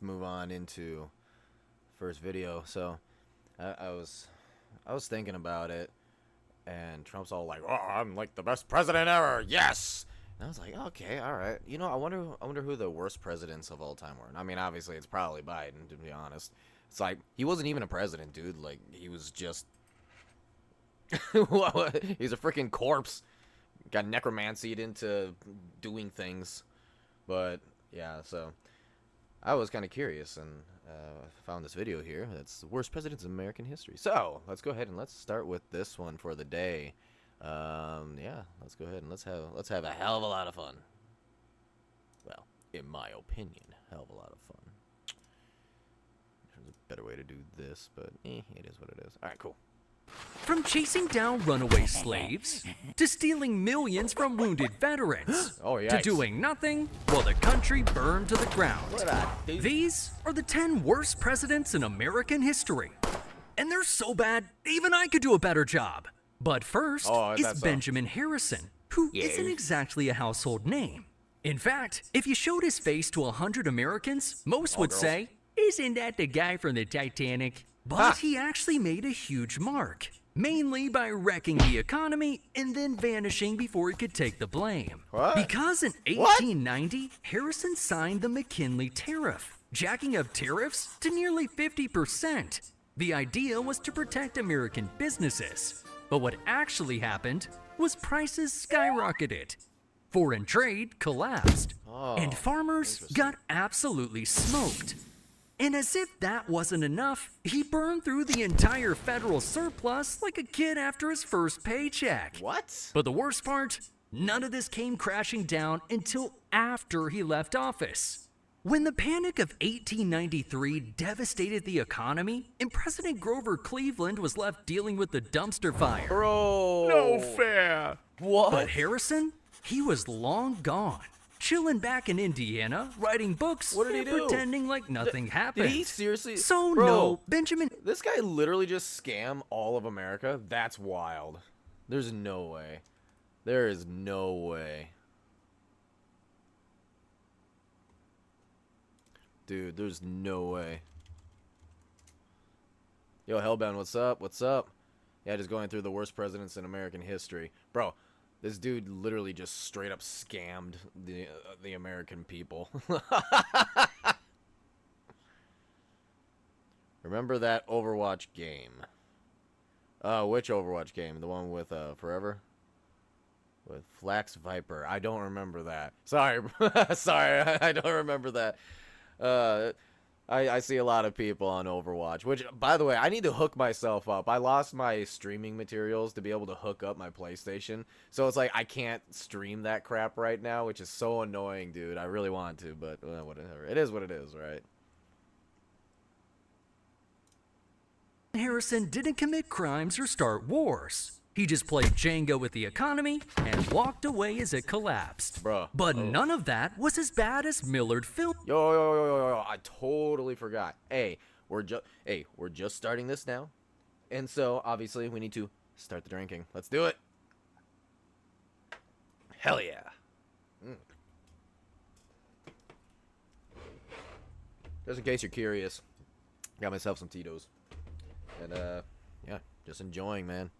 move on into first video. So I was thinking about it, and Trump's all like, "Oh, I'm like the best president ever, yes." And I was like, okay, all right. You know, I wonder who the worst presidents of all time were. I mean, obviously it's probably Biden, to be honest. It's like he wasn't even a president, dude. Like he was just he's a freaking corpse. Got necromancied into doing things. But yeah, so I was kind of curious and found this video here. That's the worst presidents in American history. So let's go ahead and let's start with this one for the day. Yeah, let's go ahead and let's have a hell of a lot of fun. Well, in my opinion, hell of a lot of fun. There's a better way to do this, but it is what it is. All right, cool. From chasing down runaway slaves, to stealing millions from wounded veterans, Oh, to yikes. doing nothing while the country burned to the ground. What a dude. These are the 10 worst presidents in American history. And they're so bad, even I could do a better job. But first is that's Benjamin Harrison, who Yeah. isn't exactly a household name. In fact, if you showed his face to 100 Americans, most would girls. say, "Isn't that the guy from the Titanic?" But Ha. he actually made a huge mark, mainly by wrecking the economy and then vanishing before he could take the blame. What? Because in What? 1890, Harrison signed the McKinley Tariff, jacking up tariffs to nearly 50%. The idea was to protect American businesses. But what actually happened was prices skyrocketed. Foreign trade collapsed, and farmers got absolutely smoked. And as if that wasn't enough, he burned through the entire federal surplus like a kid after his first paycheck. What? But the worst part, none of this came crashing down until after he left office. When the Panic of 1893 devastated the economy, and President Grover Cleveland was left dealing with the dumpster fire. Bro. No fair. What? But Harrison, he was long gone, chilling back in Indiana, writing books What did he and do? pretending like nothing happened. Did he seriously? So Bro, no, Benjamin. This guy literally just scam all of America? That's wild. There's no way. There is no way. Dude, there's no way. Yo, Hellbound, what's up? What's up? Yeah, just going through the worst presidents in American history. Bro, this dude literally just straight up scammed the American people. Remember that Overwatch game? Which Overwatch game? The one with Forever? With Flax Viper. I don't remember that. Sorry. Sorry, I don't remember that. I see a lot of people on Overwatch, which, by the way, I need to hook myself up. I lost my streaming materials to be able to hook up my PlayStation, so it's like I can't stream that crap right now, which is so annoying, dude. I really want to, but whatever. It is what it is, right? Harrison didn't commit crimes or start wars. He just played Jenga with the economy and walked away as it collapsed. Bruh. But none of that was as bad as Millard Fillmore. Yo, I totally forgot. Hey, we're just starting this now. And so, obviously, we need to start the drinking. Let's do it. Hell yeah. Just in case you're curious, got myself some Tito's. And, yeah, just enjoying, man.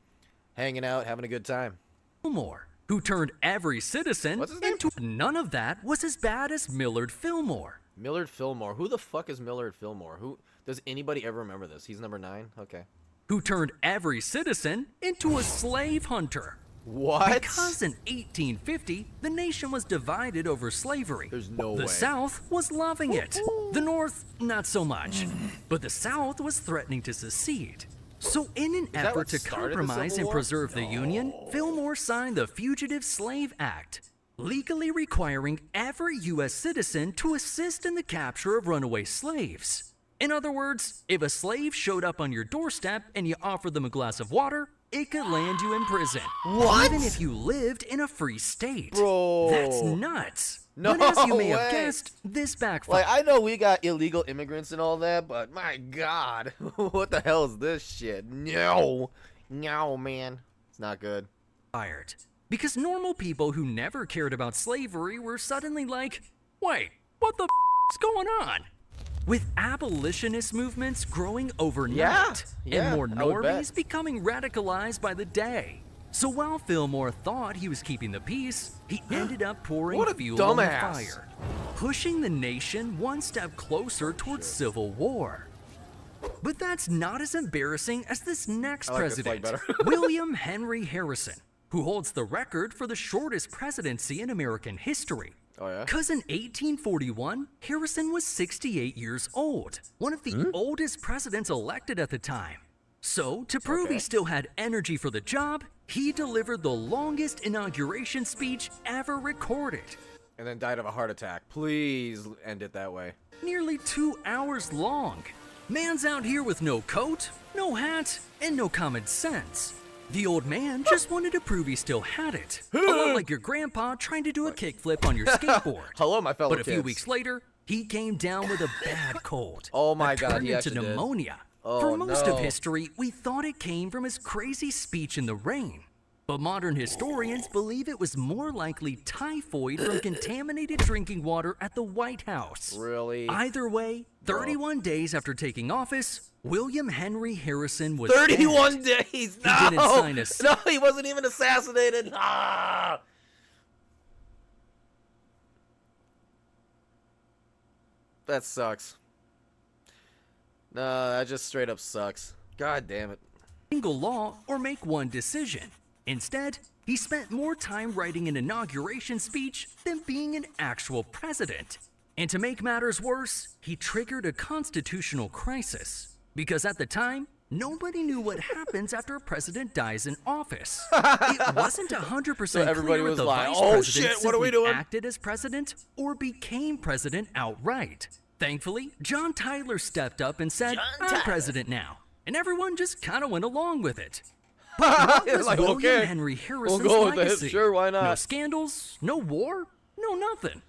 Hanging out, having a good time. Who turned every citizen What's his name? into. None of that was as bad as Millard Fillmore. Millard Fillmore. Who the fuck is Millard Fillmore? Who does anybody ever remember this? He's number 9? Okay. Who turned every citizen into a slave hunter. What? Because in 1850, the nation was divided over slavery. There's no The way. South was loving it. The North, not so much. But the South was threatening to secede. So in an that effort what to started the compromise Civil and War? preserve the Union, Fillmore signed the Fugitive Slave Act, legally requiring every U.S. citizen to assist in the capture of runaway slaves. In other words, if a slave showed up on your doorstep and you offered them a glass of water, it could land you in prison. What? Even if you lived in a free state. Bro. That's nuts. No But as you may have way. guessed, this backfired. Like, I know we got illegal immigrants and all that, but my God, what the hell is this shit? No, man, it's not good. Because normal people who never cared about slavery were suddenly like, wait, what the is going on? with abolitionist movements growing overnight Yeah, and more I would bet. normies becoming radicalized by the day. So while Fillmore thought he was keeping the peace, he ended up pouring What a fuel on the dumbass. fire, pushing the nation one step closer towards civil war. But that's not as embarrassing as this next I like this flight president, better. William Henry Harrison, who holds the record for the shortest presidency in American history. Oh, yeah? Because in 1841, Harrison was 68 years old, one of the oldest presidents elected at the time. So, to prove he still had energy for the job, he delivered the longest inauguration speech ever recorded. And then died of a heart attack. Please end it that way. Nearly 2 hours long. Man's out here with no coat, no hat, and no common sense. The old man just wanted to prove he still had it. A lot like your grandpa trying to do a kickflip on your skateboard. Hello, my fellow But a few kids. weeks later, he came down with a bad cold. Oh my that God, turned he into actually did. pneumonia. Oh, For most of no. history, we thought it came from his crazy speech in the rain. But modern historians believe it was more likely typhoid from contaminated drinking water at the White House. Really? Either way, 31 days after taking office, William Henry Harrison was 31 dead. days! He No! didn't sign a No, he wasn't even assassinated! Ah! That sucks. No, that just straight up sucks. God damn it. single law or make one decision. Instead, he spent more time writing an inauguration speech than being an actual president. And to make matters worse, he triggered a constitutional crisis. Because at the time, nobody knew what happens after a president dies in office. It wasn't 100% So everybody clear if was the like, vice "Oh, president shit, what are we simply doing?" acted as president or became president outright. Thankfully, John Tyler stepped up and said, "I'm president now." And everyone just kind of went along with it. What It's was like, William okay, Henry Harrison's go with it. legacy? Sure, why not? No scandals, no war, no nothing.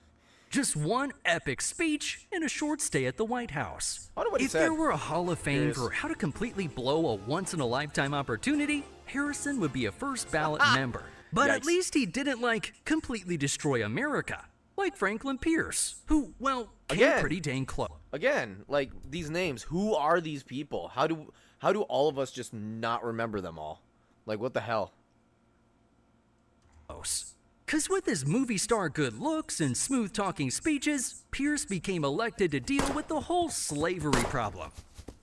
Just one epic speech and a short stay at the White House. I wonder what he If said. there were a Hall of Fame Curious. for how to completely blow a once-in-a-lifetime opportunity, Harrison would be a first ballot member. But at Yikes. least he didn't, completely destroy America. Like Franklin Pierce, who, came Again. pretty dang close. Again, like, these names, who are these people? How do all of us just not remember them all? Like, what the hell? Cause with his movie star good looks and smooth talking speeches, Pierce became elected to deal with the whole slavery problem.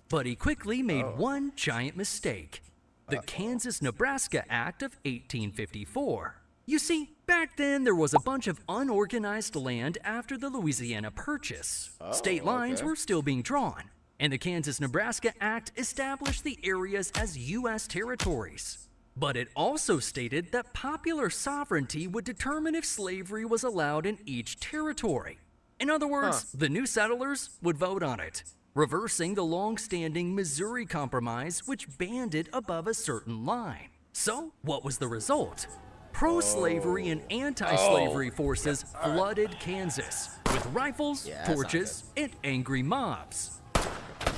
But he quickly made one giant mistake. The Kansas-Nebraska Act of 1854. You see, back then there was a bunch of unorganized land after the Louisiana Purchase. State lines okay. were still being drawn, and the Kansas-Nebraska Act established the areas as U.S. territories. But it also stated that popular sovereignty would determine if slavery was allowed in each territory. In other words, the new settlers would vote on it, reversing the long-standing Missouri Compromise which banned it above a certain line. So, what was the result? Pro-slavery and anti-slavery forces flooded Kansas with rifles, Yeah, that's not torches, and angry mobs.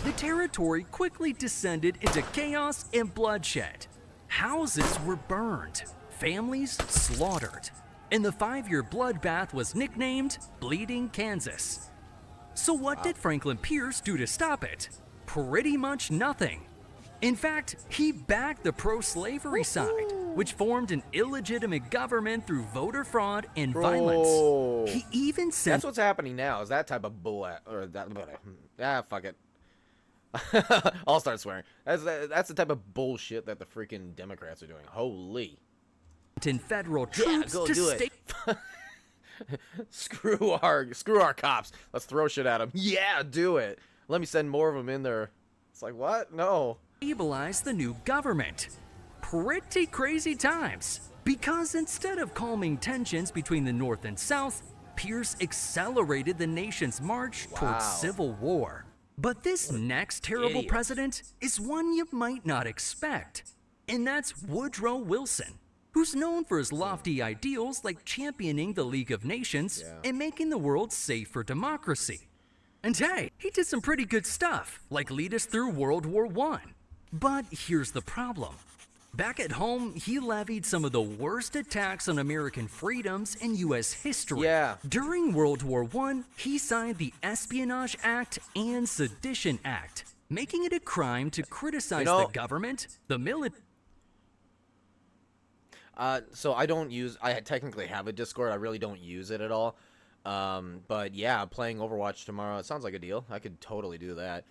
The territory quickly descended into chaos and bloodshed. Houses were burned, families slaughtered, and the 5-year bloodbath was nicknamed Bleeding Kansas. So what did Franklin Pierce do to stop it? Pretty much nothing. In fact, he backed the pro-slavery side, which formed an illegitimate government through voter fraud and Bro. violence. He even sent That's what's happening now, is that type of bull... Or that... fuck it. I'll start swearing. That's the type of bullshit that the freaking Democrats are doing. Holy. in federal troops go to do it. stay Screw our cops. Let's throw shit at them. Yeah, do it. Let me send more of them in there. It's like, what? No. stabilize the new government. Pretty crazy times, because instead of calming tensions between the North and South, Pierce accelerated the nation's march towards civil war. But this next terrible idiot. president is one you might not expect, and that's Woodrow Wilson, who's known for his lofty ideals like championing the League of Nations and making the world safe for democracy. And hey, he did some pretty good stuff, like lead us through World War I. But here's the problem. Back at home, he levied some of the worst attacks on American freedoms in U.S. history. Yeah. During World War I, he signed the Espionage Act and Sedition Act, making it a crime to criticize the government, the military. So I technically have a Discord. I really don't use it at all. But yeah, playing Overwatch tomorrow, it sounds like a deal. I could totally do that.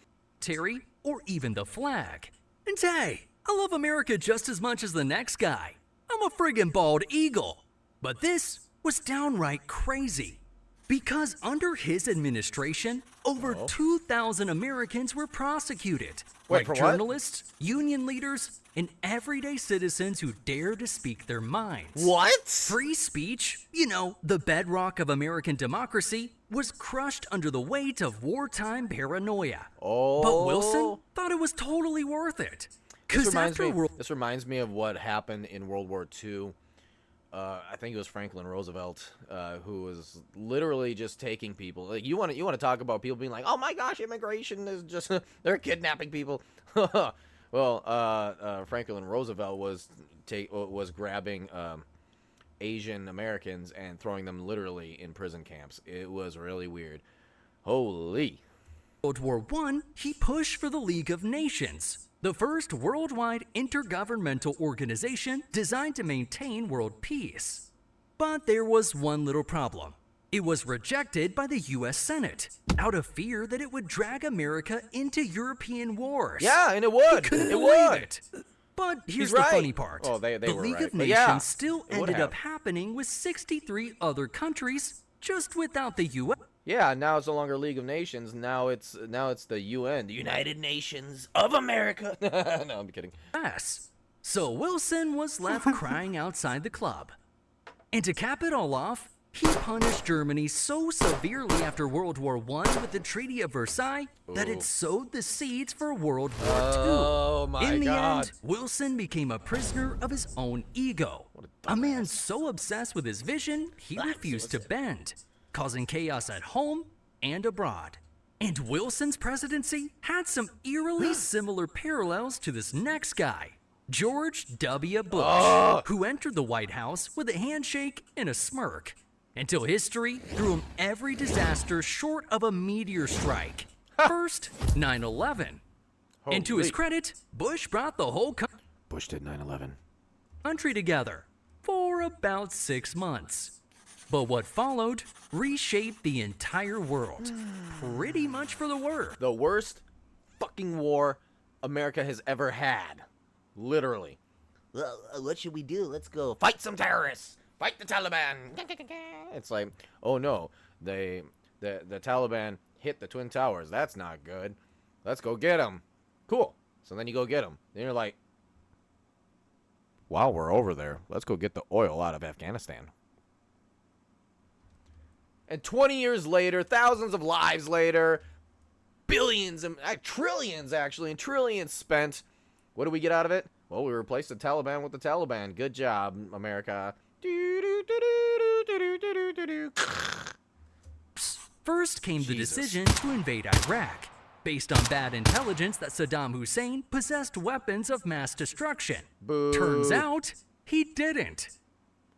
Or even the flag. And hey, I love America just as much as the next guy. I'm a friggin' bald eagle. But this was downright crazy. Because under his administration, over 2,000 Americans were prosecuted. Wait, for what? Journalists, union leaders, and everyday citizens who dared to speak their minds. What? Free speech, you know, the bedrock of American democracy, was crushed under the weight of wartime paranoia. But Wilson thought it was totally worth it. This reminds me of what happened in World War II. I think it was Franklin Roosevelt, who was literally just taking people. Like, you want to talk about people being like, "Oh my gosh, immigration is just they're kidnapping people." Well, Franklin Roosevelt was grabbing Asian Americans and throwing them literally in prison camps. It was really weird. Holy. World War I, he pushed for the League of Nations, the first worldwide intergovernmental organization designed to maintain world peace. But there was one little problem. It was rejected by the U.S. Senate, out of fear that it would drag America into European wars. Yeah, and it would. It would. But here's the funny part. Oh, they the were League right. of Nations Yeah, still ended up happening with 63 other countries, just without the U.S. Yeah, now it's no longer League of Nations. Now it's the UN, the United Nations of America. No, I'm kidding. So Wilson was left crying outside the club. And to cap it all off, he punished Germany so severely after World War I with the Treaty of Versailles that it sowed the seeds for World War II. Oh my God. In the end, Wilson became a prisoner of his own ego. A man so obsessed with his vision, he refused to bend, causing chaos at home and abroad. And Wilson's presidency had some eerily similar parallels to this next guy, George W. Bush, who entered the White House with a handshake and a smirk, until history threw him every disaster short of a meteor strike. First, 9/11. And to his credit, Bush brought the whole Bush did 9/11. country together for about 6 months. But what followed reshaped the entire world, pretty much for the worse. The worst fucking war America has ever had. Literally. Well, what should we do? Let's go fight some terrorists. Fight the Taliban. It's like, oh no, the Taliban hit the Twin Towers. That's not good. Let's go get them. Cool. So then you go get them. Then you're like, while we're over there, let's go get the oil out of Afghanistan. And 20 years later, thousands of lives later, billions and trillions actually, and trillions spent. What do we get out of it? Well, we replaced the Taliban with the Taliban. Good job, America. First came the decision to invade Iraq, based on bad intelligence that Saddam Hussein possessed weapons of mass destruction. Boo. Turns out, he didn't.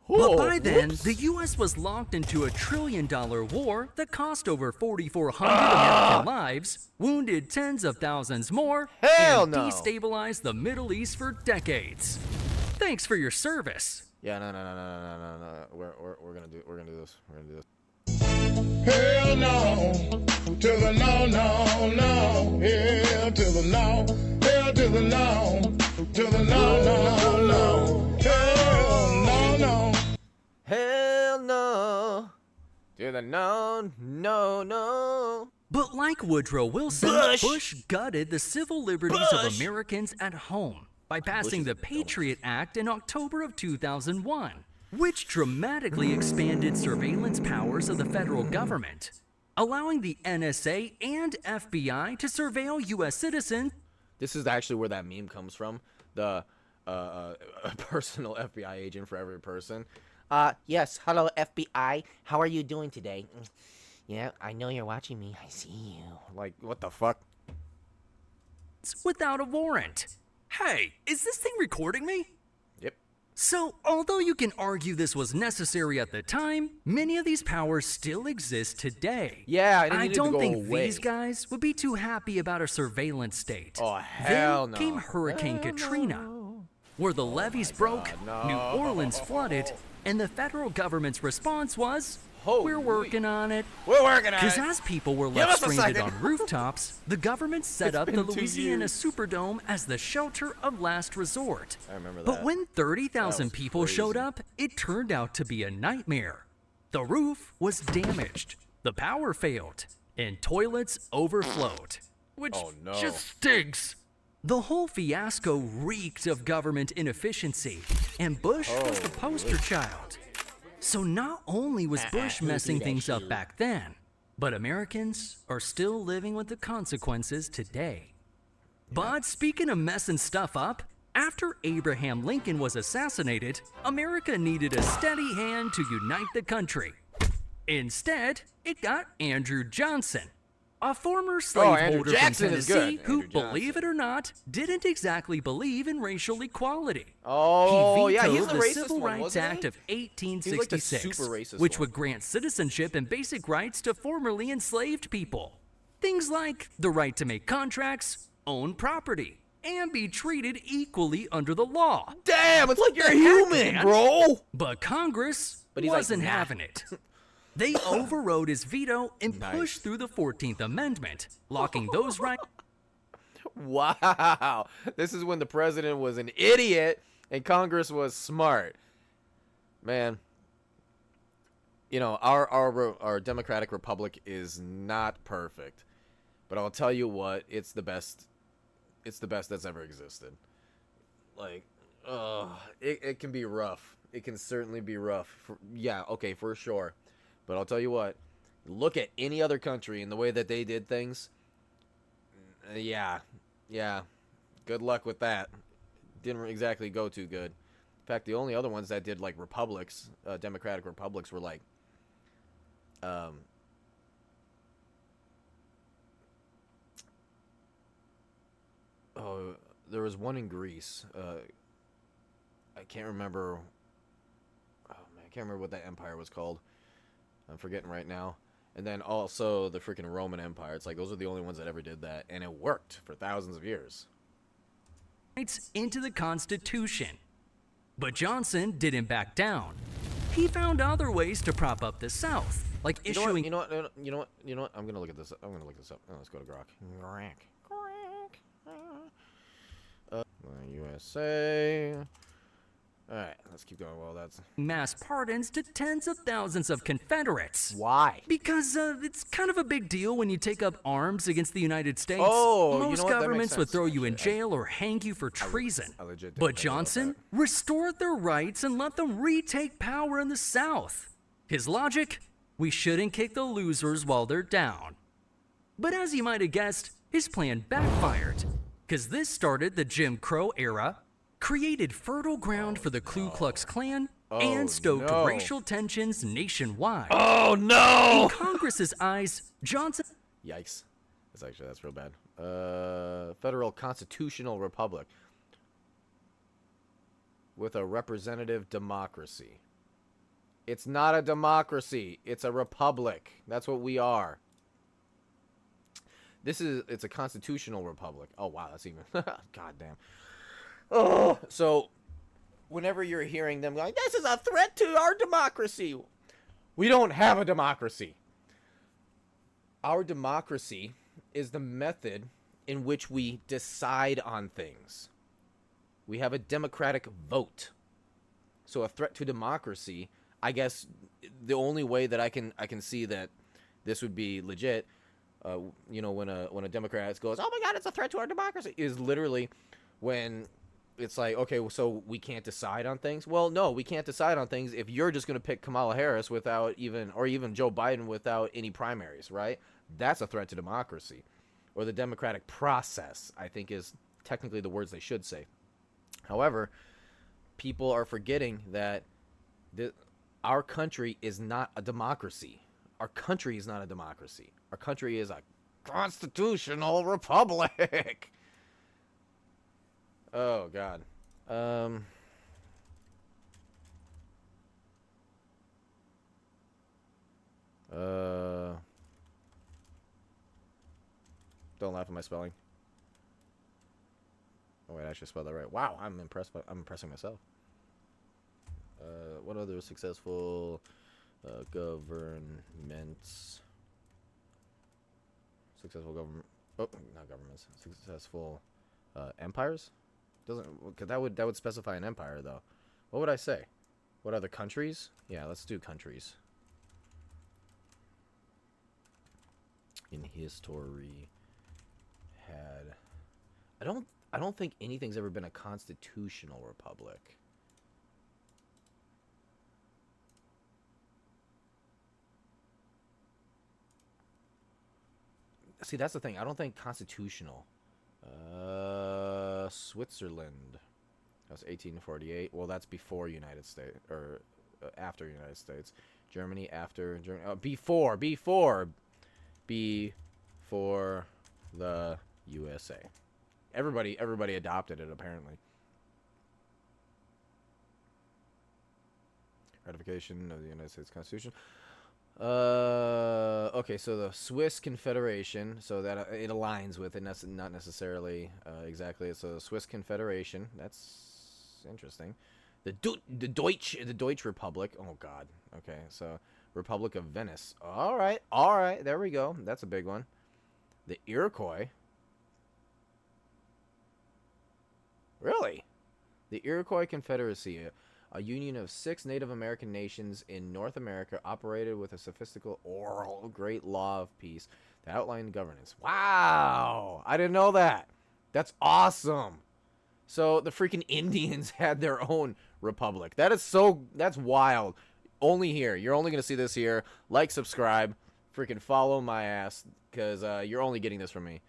But by then, the U.S. was locked into a $1 trillion war that cost over 4,400 American lives, wounded tens of thousands more, and destabilized the Middle East for decades. Thanks for your service. Yeah, no. We're gonna do this. We're gonna do this. Hell no, to the no, no, no. Hell to the no, hell to the no, to the no, no, no. Hell no, no. Hell no, to the no, no, no. But like Woodrow Wilson, Bush gutted the civil liberties of Americans at home by passing the Patriot Act in October of 2001, which dramatically expanded surveillance powers of the federal government, allowing the NSA and FBI to surveil U.S. citizens. This is actually where that meme comes from. The a personal FBI agent for every person. Yes, hello FBI. How are you doing today? Yeah, I know you're watching me. I see you. Like, what the fuck? Without a warrant. Hey, is this thing recording me? So, although you can argue this was necessary at the time, many of these powers still exist today. Yeah, and it I needed to don't go think away. these guys would be too happy about a surveillance state. Oh, hell Then no. came Hurricane Hell Katrina, no. where the levees broke, God, New no. Orleans flooded, and the federal government's response was, Holy. we're working on it. We're working on Because it. as people were Give left us a stranded second. on rooftops, the government set It's up the been 2 Louisiana years. Superdome as the shelter of last resort. I remember that. But when 30,000 was people showed crazy. up, it turned out to be a nightmare. The roof was damaged, the power failed, and toilets overflowed. Which Oh, no. just stinks. The whole fiasco reeked of government inefficiency, and Bush was the poster child. So not only was Bush messing things up back then, but Americans are still living with the consequences today. But speaking of messing stuff up, after Abraham Lincoln was assassinated, America needed a steady hand to unite the country. Instead, it got Andrew Johnson, a former Andrew slaveholder from Jackson is Tennessee good. who, Andrew believe Johnson. it or not, didn't exactly believe in racial equality. Oh, He yeah, vetoed he's the the racist Civil one, Rights wasn't he? Act of He's like the 1866, super racist which one. would grant citizenship and basic rights to formerly enslaved people. Things like the right to make contracts, own property, and be treated equally under the law. Damn, it's like you're the heck, human, man? bro. But Congress But he's like, wasn't nah. having it. They overrode his veto and Nice. pushed through the 14th Amendment, locking those rights. Wow. This is when the president was an idiot and Congress was smart. Man. You know, our democratic republic is not perfect. But I'll tell you what, it's the best that's ever existed. Like, it can be rough. It can certainly be rough. For sure. But I'll tell you what, look at any other country and the way that they did things. Yeah. Good luck with that. Didn't exactly go too good. In fact, the only other ones that did like republics, democratic republics, were like, there was one in Greece. I can't remember. Oh man, I can't remember what that empire was called. I'm forgetting right now. And then also the freaking Roman Empire. It's like those are the only ones that ever did that, and it worked for thousands of years. Into the Constitution. But Johnson didn't back down. He found other ways to prop up the South, like issuing You know what? I'm gonna look at this. I'm gonna look this up. Oh, let's go to Grok. USA. All right, let's keep going. Well, that's mass pardons to tens of thousands of Confederates. why. Because it's kind of a big deal when you take up arms against the United States. Oh, you know Most what? That makes governments would sense, throw you in actually. jail or hang you for treason. I legit didn't But think about Johnson that. restored their rights and let them retake power in the South. His logic? We shouldn't kick the losers while they're down. But as you might have guessed, his plan backfired. Because this started the Jim Crow era, created fertile ground for the Ku Klux Klan, and stoked no. racial tensions nationwide. Oh no! In Congress's eyes, Johnson Yikes. That's real bad. Federal constitutional republic with a representative democracy. It's not a democracy. It's a republic. That's what we are. It's a constitutional republic. Oh, wow. That's even... God damn. Oh, so whenever you're hearing them going, this is a threat to our democracy. We don't have a democracy. Our democracy is the method in which we decide on things. We have a democratic vote. So a threat to democracy, I guess the only way that I can see that this would be legit, when a Democrat goes, oh my God, it's a threat to our democracy, is literally when it's like, okay, so we can't decide on things. Well, no, we can't decide on things if you're just going to pick Kamala Harris or even Joe Biden without any primaries, right? That's a threat to democracy, or the democratic process, I think is technically the words they should say. However, people are forgetting that our country is not a democracy. Our country is not a democracy. Our country is a constitutional republic. Oh, God. Don't laugh at my spelling. Oh wait, I should spell that right. Wow, I'm impressing myself. What other successful governments? Successful government. Oh, not governments. Successful empires. Doesn't. Cause that would specify an empire though. What would I say? What other countries? Yeah, let's do countries. In history, had. I don't think anything's ever been a constitutional republic. See, that's the thing. I don't think constitutional. Switzerland. That was 1848. Well, that's before United States, or after United States. Germany after Germany. Before the USA. Everybody adopted it apparently. Ratification of the United States Constitution. Okay, so the Swiss Confederation, so that it aligns with it, not necessarily exactly. So the Swiss Confederation, that's interesting. The Deutsche Republic. Oh God. Okay, so Republic of Venice. All right, there we go. That's a big one. The Iroquois. Really? The Iroquois Confederacy, a union of 6 Native American nations in North America, operated with a sophisticated oral great law of peace that outlined governance. Wow! I didn't know that. That's awesome. So the freaking Indians had their own republic. That's wild. Only here. You're only going to see this here. Like, subscribe, freaking follow my ass, because you're only getting this from me.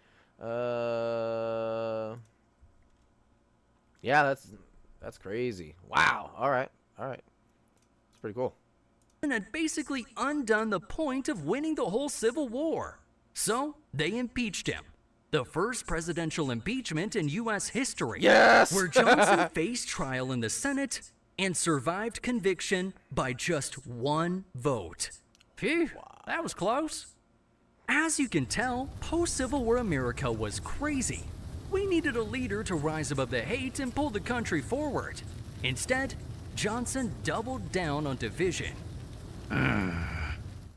Yeah, that's crazy. Wow. All right. It's pretty cool. And had basically undone the point of winning the whole Civil War. So they impeached him. The first presidential impeachment in U.S. history. Yes! Where Johnson faced trial in the Senate and survived conviction by just 1 vote. Phew, that was close. As you can tell, post-Civil War America was crazy. We needed a leader to rise above the hate and pull the country forward. Instead, Johnson doubled down on division.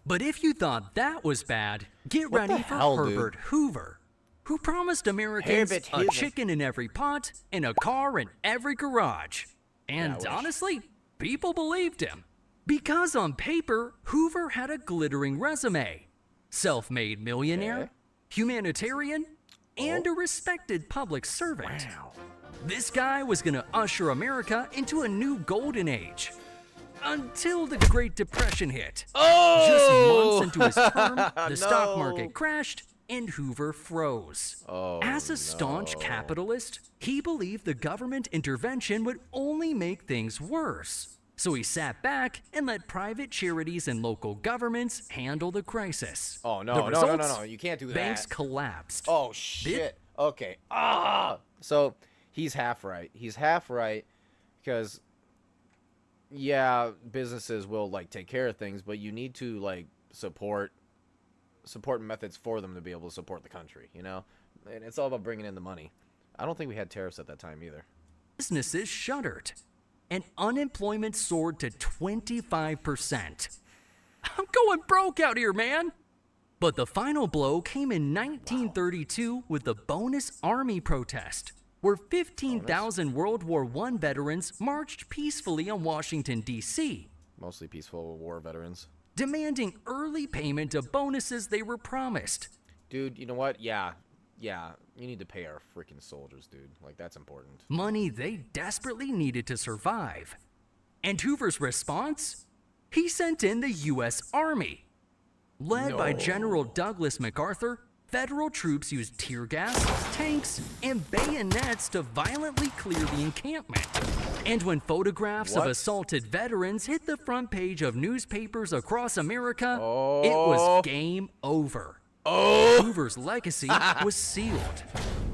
But if you thought that was bad, get What the ready for hell, Herbert Hoover, who promised Americans Herbert a Hoover. chicken in every pot and a car in every garage. And Yeah, I wish. honestly, people believed him. Because on paper, Hoover had a glittering resume. Self-made millionaire, Okay. humanitarian, and a respected public servant. Wow. This guy was gonna usher America into a new golden age. Until the Great Depression hit. Oh! Just months into his term, the stock No. market crashed and Hoover froze. Oh, As a staunch no. capitalist, he believed the government intervention would only make things worse. So he sat back and let private charities and local governments handle the crisis. Oh, no, The no, results? no, you can't do that. Banks collapsed. Oh, shit. Okay. So he's half right. He's half right because, yeah, businesses will, like, take care of things, but you need to, like, support methods for them to be able to support the country, you know? And it's all about bringing in the money. I don't think we had tariffs at that time either. Businesses shuttered, and unemployment soared to 25%. I'm going broke out here, man! But the final blow came in 1932 with the Bonus Army protest, where 15,000 World War I veterans marched peacefully on Washington, D.C., Mostly peaceful war veterans. demanding early payment of bonuses they were promised. Dude, you know what? Yeah, you need to pay our freaking soldiers, dude. Like, that's important. Money they desperately needed to survive. And Hoover's response? He sent in the U.S. Army. Led by General Douglas MacArthur, federal troops used tear gas, tanks, and bayonets to violently clear the encampment. And when photographs of What? assaulted veterans hit the front page of newspapers across America, it Oh. was game over. Hoover's legacy was sealed,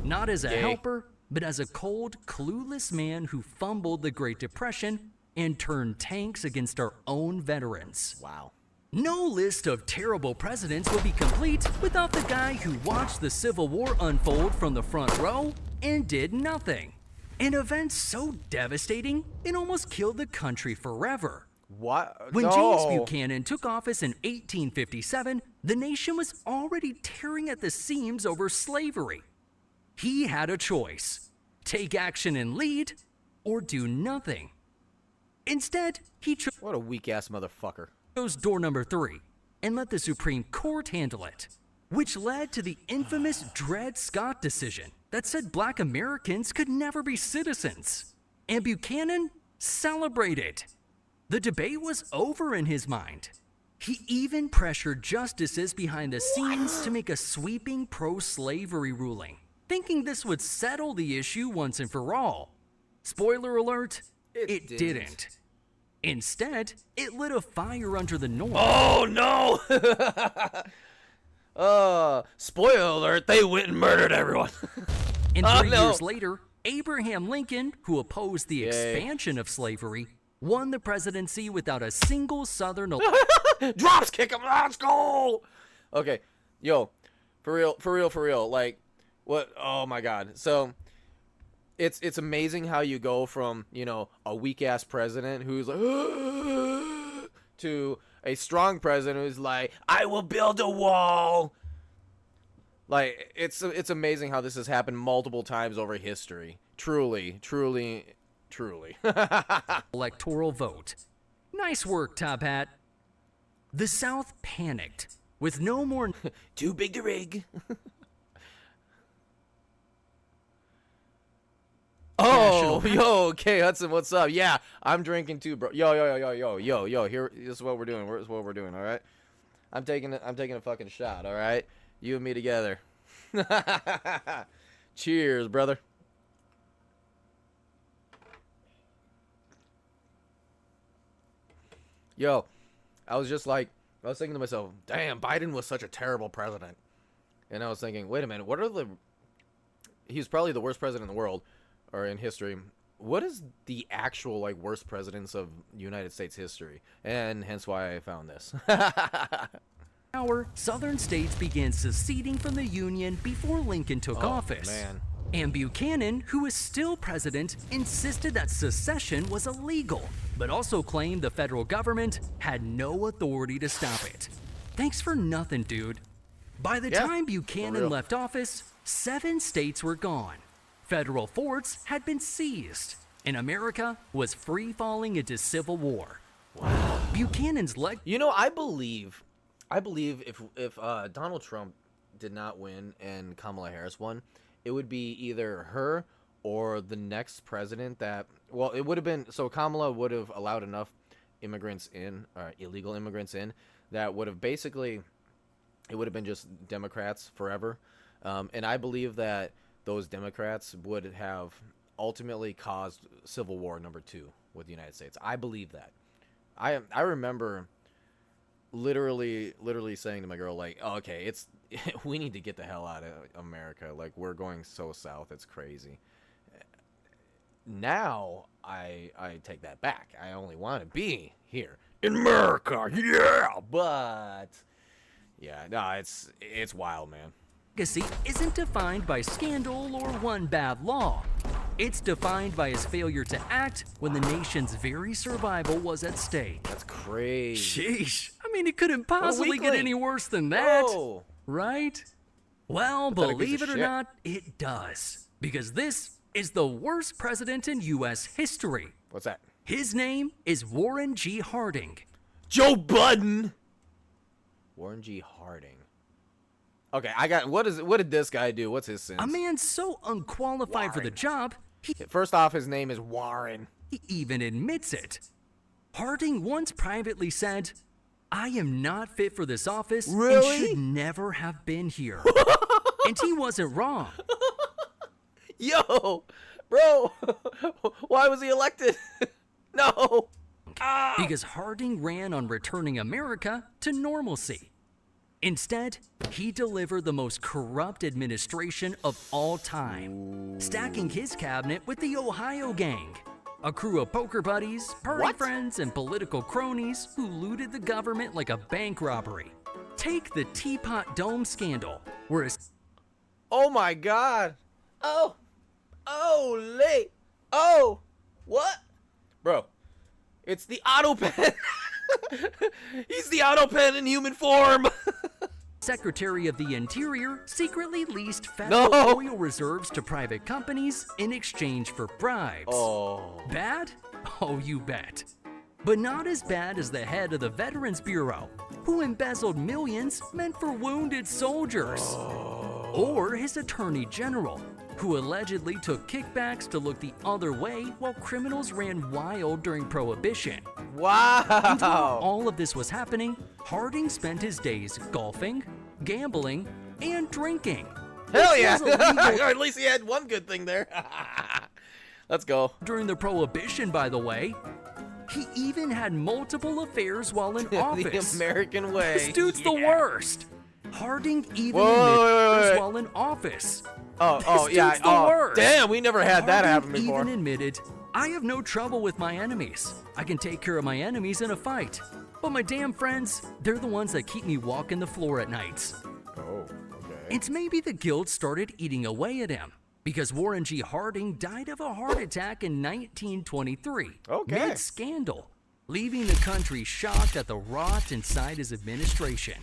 not as a Yay. helper, but as a cold, clueless man who fumbled the Great Depression and turned tanks against our own veterans. Wow. No list of terrible presidents would be complete without the guy who watched the Civil War unfold from the front row and did nothing. An event so devastating, it almost killed the country forever. What? When No. James Buchanan took office in 1857, the nation was already tearing at the seams over slavery. He had a choice: take action and lead, or do nothing. Instead, he What a weak ass motherfucker. chose door number 3 and let the Supreme Court handle it, which led to the infamous Dred Scott decision that said black Americans could never be citizens. And Buchanan celebrated. The debate was over in his mind. He even pressured justices behind the scenes to make a sweeping pro-slavery ruling, thinking this would settle the issue once and for all. Spoiler alert, it didn't. Instead, it lit a fire under the north. Oh no! Spoiler alert, they went and murdered everyone. And Oh, 3 no. years later, Abraham Lincoln, who opposed the expansion of slavery, won the presidency without a single Southern Drops kick him, let's go! Okay, yo, for real, like, what, oh my god, so, it's amazing how you go from, you know, a weak-ass president who's like, to a strong president who's like, I will build a wall! Like, it's amazing how this has happened multiple times over history. Truly. electoral vote. Nice work, Top Hat. The South panicked, with no more Too big to rig. Oh, yo, okay, Hudson, what's up? Yeah, I'm drinking too, bro. Yo. Here, this is what we're doing. This is what we're doing. All right. I'm taking a fucking shot. All right. You and me together. Cheers, brother. Yo, I was thinking to myself, damn, Biden was such a terrible president. And I was thinking, wait a minute, he's probably the worst president in the world, or in history. What is the actual, like, worst presidents of United States history? And hence why I found this. hour, Southern states began seceding from the Union before Lincoln took office. Man. And Buchanan, who is still president, insisted that secession was illegal, but also claimed the federal government had no authority to stop it. Thanks for nothing, dude. By the time Buchanan left office, 7 states were gone. Federal forts had been seized, and America was free-falling into civil war. Wow. Buchanan's leg. You know, I believe if Donald Trump did not win and Kamala Harris won, it would be either her or the next president that, well, it would have been, so Kamala would have allowed enough immigrants in, or illegal immigrants in, that would have basically, it would have been just Democrats forever. And I believe that those Democrats would have ultimately caused Civil War #2 with the United States. I believe that. I remember literally saying to my girl, like, oh, okay, we need to get the hell out of America. Like, we're going so south, it's crazy. Now I take that back. I only want to be here in America, yeah. But yeah, no, it's wild, man. Legacy isn't defined by scandal or one bad law. It's defined by his failure to act when the nation's very survival was at stake. That's crazy. Sheesh. I mean, it couldn't possibly get any worse than that. Whoa. Right? Well, Pathetic piece believe of it or shit. not, it does. Because this is the worst president in U.S. history. What's that? His name is Warren G. Harding. Joe Budden. Warren G. Harding. Okay, what did this guy do? What's his sins? A man so unqualified for the job, First off, his name is Warren. he even admits it. Harding once privately said, I am not fit for this office Really? and should never have been here. And he wasn't wrong. Yo, bro, why was he elected? No. Because Harding ran on returning America to normalcy. Instead, he delivered the most corrupt administration of all time, stacking his cabinet with the Ohio gang, A crew of poker buddies, party What? friends, and political cronies who looted the government like a bank robbery. Take the Teapot Dome scandal, where a Oh my god. Oh. Holy. Oh. What? Bro. It's the Autopen. He's the Autopen in human form. Secretary of the Interior secretly leased federal No. oil reserves to private companies in exchange for bribes. Oh. Bad? Oh, you bet. But not as bad as the head of the Veterans Bureau, who embezzled millions meant for wounded soldiers. Or his attorney general, who allegedly took kickbacks to look the other way while criminals ran wild during Prohibition. While Wow. all of this was happening, Harding spent his days golfing, gambling, and drinking. Hell which yeah. was illegal At least he had one good thing there. Let's go. during the Prohibition, by the way. He even had multiple affairs while in office. The American way. This dude's the Yeah. worst. Harding even Whoa, admitted wait, wait, affairs wait. while in office. Oh, This yeah. dude's the Oh, worst. damn, we never had that happen Harding before. even admitted, I have no trouble with my enemies. I can take care of my enemies in a fight. But my damn friends, they're the ones that keep me walking the floor at nights. Oh, okay. It's maybe the guilt started eating away at him, because Warren G. Harding died of a heart attack in 1923, Okay. mid-scandal, leaving the country shocked at the rot inside his administration.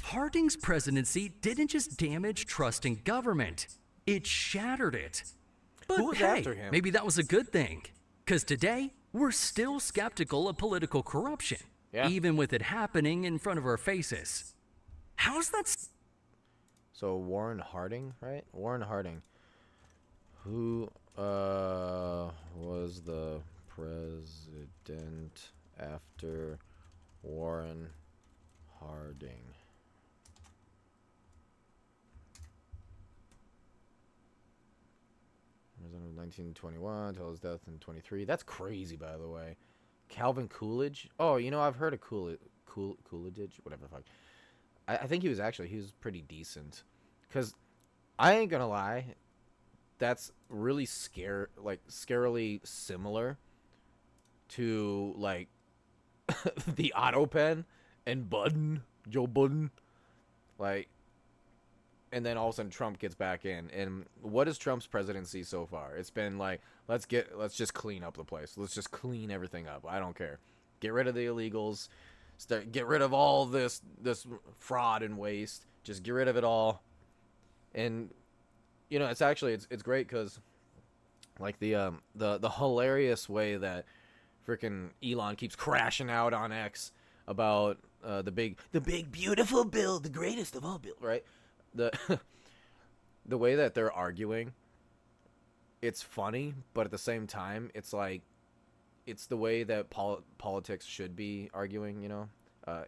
Harding's presidency didn't just damage trust in government, it shattered it. But Who was hey, after him? maybe that was a good thing, because today we're still skeptical of political corruption, Yeah. even with it happening in front of our faces. How's that? So Warren Harding, right? Warren Harding. Who was the president after Warren Harding? President of 1921 till his death in 23. That's crazy, by the way. Calvin Coolidge. Oh, you know, I've heard of Coolidge, whatever the fuck. I think he was pretty decent. Because I ain't gonna lie, that's really scarily similar to, like, the Autopen and Joe Budden. Like, and then all of a sudden Trump gets back in. And what is Trump's presidency so far? It's been like, let's just clean up the place. Let's just clean everything up. I don't care. Get rid of the illegals. Get rid of all this fraud and waste. Just get rid of it all. And you know, it's great because, like, the hilarious way that freaking Elon keeps crashing out on X about the big beautiful bill, the greatest of all bill, right? The way that they're arguing, it's funny, but at the same time, it's like, it's the way that politics should be arguing, you know,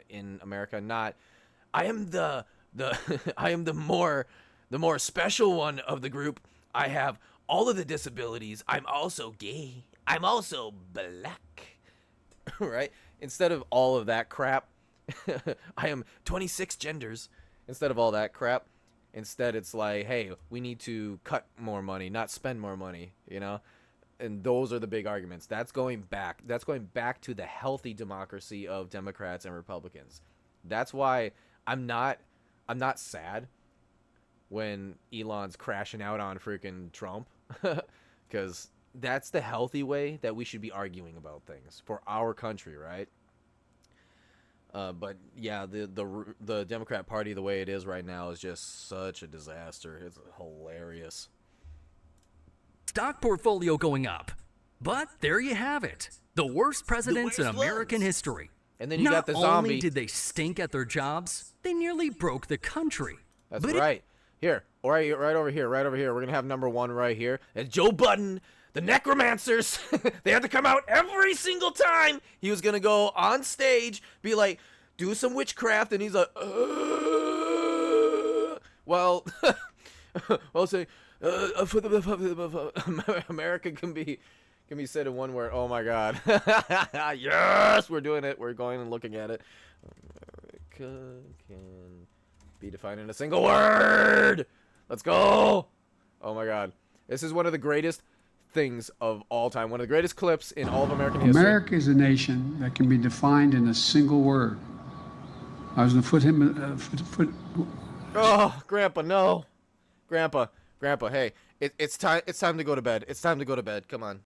in America. Not, I am the I am the more special one of the group. I have all of the disabilities. I'm also gay. I'm also black. Right? Instead of all of that crap, I am 26 genders. Instead of all that crap, instead it's like, hey, we need to cut more money, not spend more money, you know? And those are the big arguments. That's going back to the healthy democracy of Democrats and Republicans. That's why I'm not sad when Elon's crashing out on freaking Trump, because that's the healthy way that we should be arguing about things for our country, right? But yeah, the Democrat Party, the way it is right now, is just such a disaster. It's hilarious. Stock portfolio going up. But there you have it. The worst presidents in worst American ones. history. And then you Not got the only zombie. did they stink at their jobs, they nearly broke the country. That's But right. Here, right over here. We're gonna have number one right here. And Joe Budden, the necromancers. They had to come out every single time he was gonna go on stage, be like, do some witchcraft, and he's like, well, I'll say, America can be said in one word. Oh my God. Yes, we're doing it. We're going and looking at it. America can be defined in a single word. Let's go. Oh my God. This is one of the greatest things of all time. One of the greatest clips in all of American history. America is a nation that can be defined in a single word. I was going to Oh, Grandpa, no. Grandpa, hey, it's time to go to bed. It's time to go to bed. Come on.